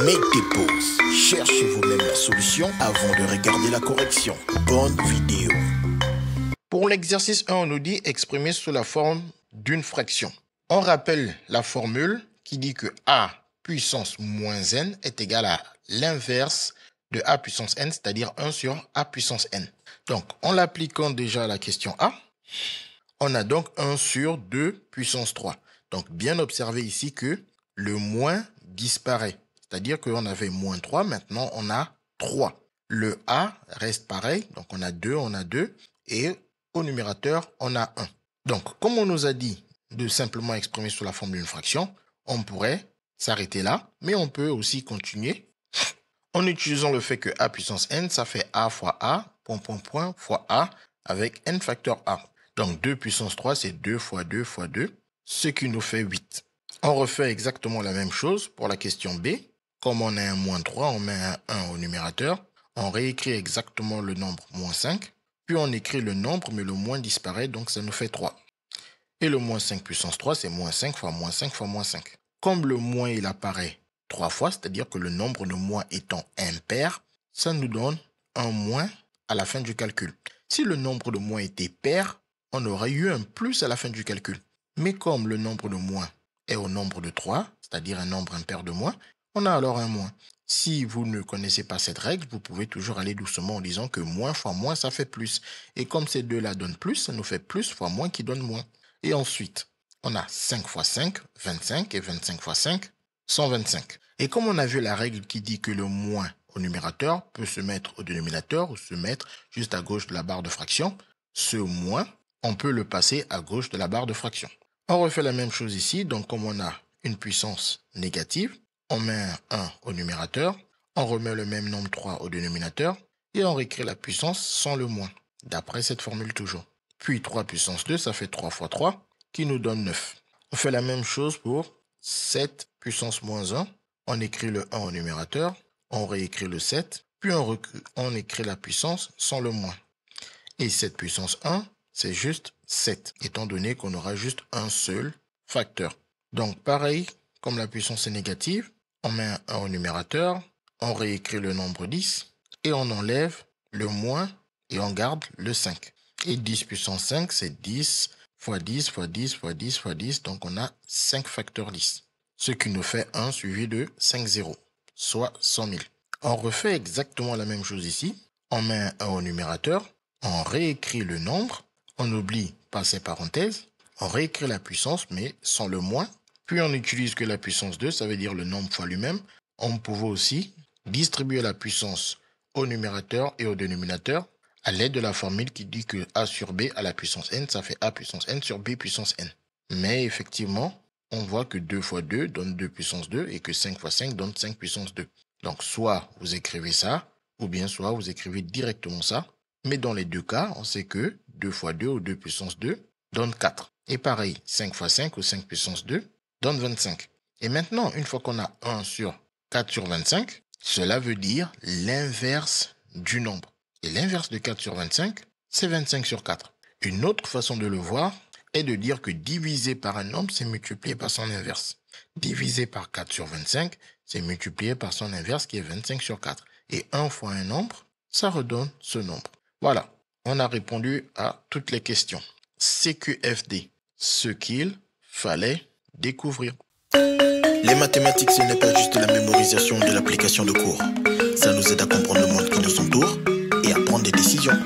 Mettez pause, cherchez vous-même la solution avant de regarder la correction. Bonne vidéo. Pour l'exercice 1, on nous dit exprimer sous la forme d'une fraction. On rappelle la formule qui dit que a puissance moins n est égal à l'inverse de a puissance n, c'est-à-dire 1 sur a puissance n. Donc, en l'appliquant déjà à la question a, on a donc 1 sur 2 puissance 3. Donc, bien observer ici que le moins disparaît. C'est-à-dire qu'on avait moins 3, maintenant on a 3. Le a reste pareil, donc on a 2, et au numérateur, on a 1. Donc, comme on nous a dit de simplement exprimer sous la forme d'une fraction, on pourrait s'arrêter là, mais on peut aussi continuer en utilisant le fait que a puissance n, ça fait a fois a, fois a, avec n facteur a. Donc 2 puissance 3, c'est 2 fois 2 fois 2, ce qui nous fait 8. On refait exactement la même chose pour la question B. Comme on a un moins 3, on met un 1 au numérateur. On réécrit exactement le nombre moins 5. Puis on écrit le nombre, mais le moins disparaît, donc ça nous fait 3. Et le moins 5 puissance 3, c'est moins 5 fois moins 5 fois moins 5. Comme le moins, il apparaît 3 fois, c'est-à-dire que le nombre de moins étant impair, ça nous donne un moins à la fin du calcul. Si le nombre de moins était pair, on aurait eu un plus à la fin du calcul. Mais comme le nombre de moins est au nombre de 3, c'est-à-dire un nombre impair de moins, on a alors un moins. Si vous ne connaissez pas cette règle, vous pouvez toujours aller doucement en disant que moins fois moins, ça fait plus. Et comme ces deux-là donnent plus, ça nous fait plus fois moins qui donne moins. Et ensuite, on a 5 fois 5, 25, et 25 fois 5, 125. Et comme on a vu la règle qui dit que le moins au numérateur peut se mettre au dénominateur ou se mettre juste à gauche de la barre de fraction, ce moins, on peut le passer à gauche de la barre de fraction. On refait la même chose ici, donc comme on a une puissance négative, on met un 1 au numérateur, on remet le même nombre 3 au dénominateur et on réécrit la puissance sans le moins, d'après cette formule toujours. Puis 3 puissance 2, ça fait 3 fois 3, qui nous donne 9. On fait la même chose pour 7 puissance moins 1, on écrit le 1 au numérateur, on réécrit le 7, puis on écrit la puissance sans le moins. Et 7 puissance 1, c'est juste 7, étant donné qu'on aura juste un seul facteur. Donc pareil, comme la puissance est négative, on met un 1 au numérateur, on réécrit le nombre 10, et on enlève le moins, et on garde le 5. Et 10 puissance 5, c'est 10 fois 10 fois 10 fois 10 fois 10, donc on a 5 facteurs 10. Ce qui nous fait 1 suivi de 5 zéros, soit 100 000. On refait exactement la même chose ici, on met un 1 au numérateur, on réécrit le nombre, on oublie pas ces parenthèses, on réécrit la puissance, mais sans le moins, puis on utilise que la puissance 2, ça veut dire le nombre fois lui-même. On pouvait aussi distribuer la puissance au numérateur et au dénominateur à l'aide de la formule qui dit que a sur b à la puissance n, ça fait a puissance n sur b puissance n. Mais effectivement, on voit que 2 fois 2 donne 2 puissance 2 et que 5 fois 5 donne 5 puissance 2. Donc soit vous écrivez ça, ou bien soit vous écrivez directement ça. Mais dans les deux cas, on sait que 2 fois 2 ou 2 puissance 2 donne 4. Et pareil, 5 fois 5 ou 5 puissance 2 donne 25. Et maintenant, une fois qu'on a 1 sur 4 sur 25, cela veut dire l'inverse du nombre. Et l'inverse de 4 sur 25, c'est 25 sur 4. Une autre façon de le voir est de dire que diviser par un nombre, c'est multiplier par son inverse. Diviser par 4 sur 25, c'est multiplier par son inverse qui est 25 sur 4. Et 1 fois un nombre, ça redonne ce nombre. Voilà, on a répondu à toutes les questions. CQFD, ce qu'il fallait découvrir. Les mathématiques, ce n'est pas juste la mémorisation de l'application de cours. Ça nous aide à comprendre le monde qui nous entoure et à prendre des décisions.